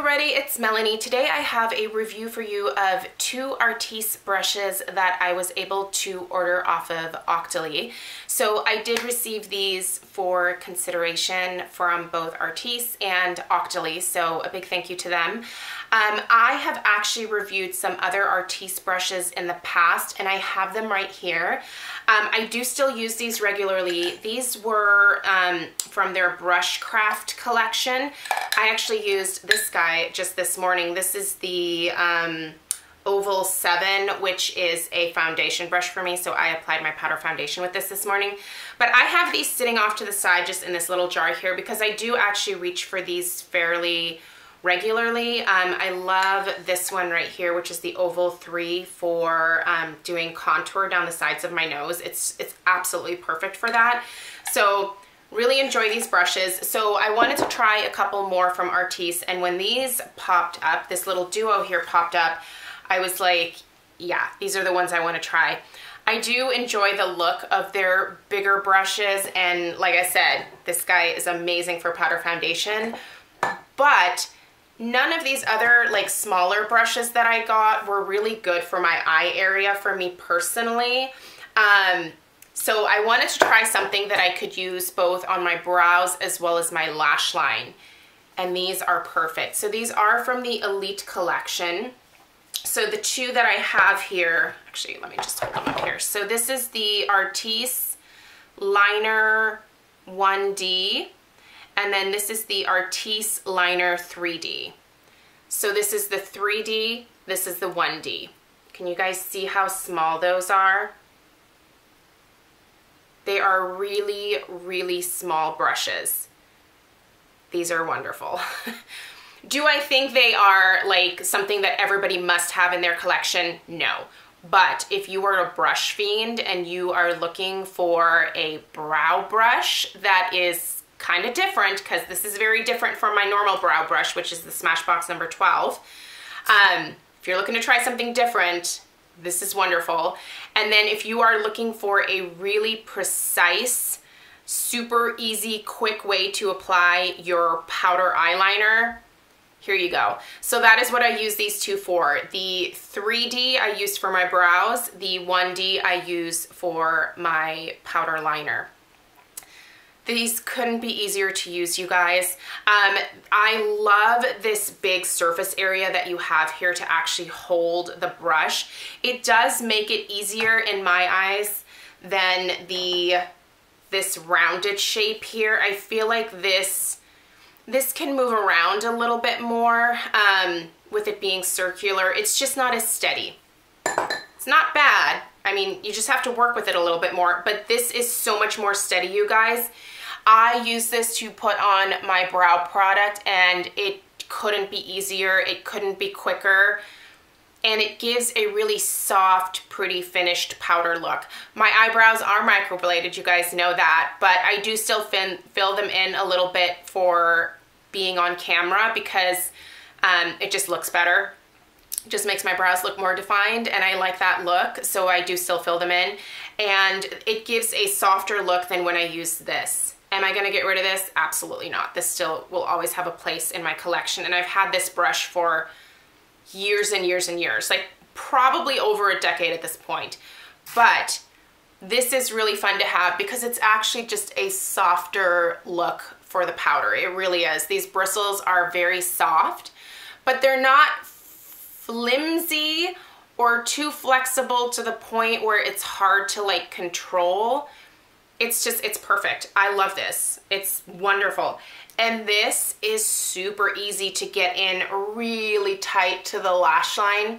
already, it's Melanie. Today I have a review for you of two Artis brushes that I was able to order off of Octoly. So I did receive these for consideration from both Artis and Octoly, so a big thank you to them. I have actually reviewed some other Artis brushes in the past, and I have them right here. I do still use these regularly. These were from their Brushcraft collection. I actually used this guy just this morning. This is the Oval 7, which is a foundation brush for me, so I applied my powder foundation with this morning. But I have these sitting off to the side just in this little jar here because I do actually reach for these fairly regularly. I love this one right here, which is the Oval 3 for doing contour down the sides of my nose. It's absolutely perfect for that. So really enjoy these brushes. So I wanted to try a couple more from Artis, and when these popped up, this little duo here popped up, I was like, yeah, these are the ones I want to try. I do enjoy the look of their bigger brushes, and like I said, this guy is amazing for powder foundation, but none of these other like smaller brushes that I got were really good for my eye area for me personally. So I wanted to try something that I could use both on my brows as well as my lash line, and these are perfect. So these are from the Elite collection. So the two that I have here, actually let me just hold them up here. So this is the Artis Liner 1D, and then this is the Artis Liner 3D. So this is the 3D, this is the 1D. Can you guys see how small those are? They are really, really small brushes. These are wonderful. Do I think they are like something that everybody must have in their collection? No. But if you are a brush fiend and you are looking for a brow brush that is kind of different, because this is very different from my normal brow brush, which is the Smashbox number 12. If you're looking to try something different, this is wonderful. And then if you are looking for a really precise, super easy, quick way to apply your powder eyeliner, here you go. So that is what I use these two for. The 3D I use for my brows, the 1D I use for my powder liner. These couldn't be easier to use, you guys. I love this big surface area that you have here to actually hold the brush. It does make it easier in my eyes than this rounded shape here. I feel like this can move around a little bit more with it being circular. It's just not as steady. It's not bad. I mean, you just have to work with it a little bit more, but this is so much more steady, you guys. I use this to put on my brow product, and it couldn't be easier. It couldn't be quicker. And it gives a really soft, pretty finished powder look. My eyebrows are microbladed, you guys know that, but I do still fill them in a little bit for being on camera because it just looks better. It just makes my brows look more defined, and I like that look, so I do still fill them in. And it gives a softer look than when I use this. Am I gonna get rid of this? Absolutely not. This still will always have a place in my collection, and I've had this brush for years and years and years, like probably over a decade at this point. But this is really fun to have because it's actually just a softer look for the powder. It really is. These bristles are very soft, but they're not flimsy or too flexible to the point where it's hard to like control. It's perfect. I love this. It's wonderful. And this is super easy to get in really tight to the lash line.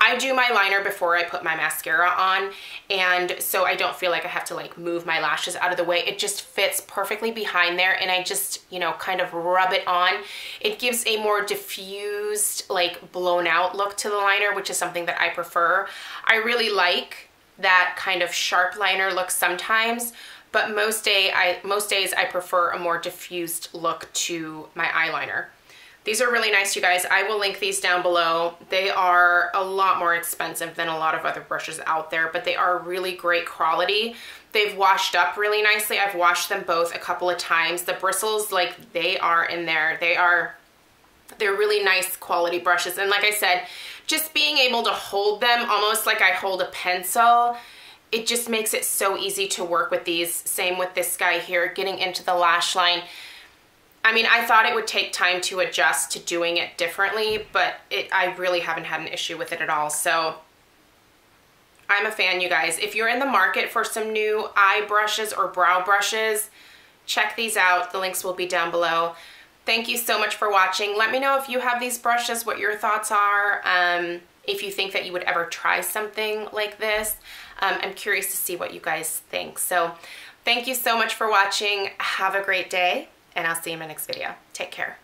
I do my liner before I put my mascara on, and so I don't feel like I have to like move my lashes out of the way. It just fits perfectly behind there, and I just, you know, kind of rub it on. It gives a more diffused, like blown out look to the liner, which is something that I prefer. I really like that kind of sharp liner look sometimes, but most days I prefer a more diffused look to my eyeliner. These are really nice, you guys. I will link these down below. They are a lot more expensive than a lot of other brushes out there, but they are really great quality. They've washed up really nicely. I've washed them both a couple of times. The bristles, like, they are in there. They are They're really nice quality brushes. And like I said, just being able to hold them almost like I hold a pencil, it just makes it so easy to work with these. Same with this guy here, getting into the lash line. I mean, I thought it would take time to adjust to doing it differently, but I really haven't had an issue with it at all. So I'm a fan, you guys. If you're in the market for some new eye brushes or brow brushes, check these out. The links will be down below. Thank you so much for watching. Let me know if you have these brushes, what your thoughts are, if you think that you would ever try something like this. I'm curious to see what you guys think. So thank you so much for watching. Have a great day, and I'll see you in my next video. Take care.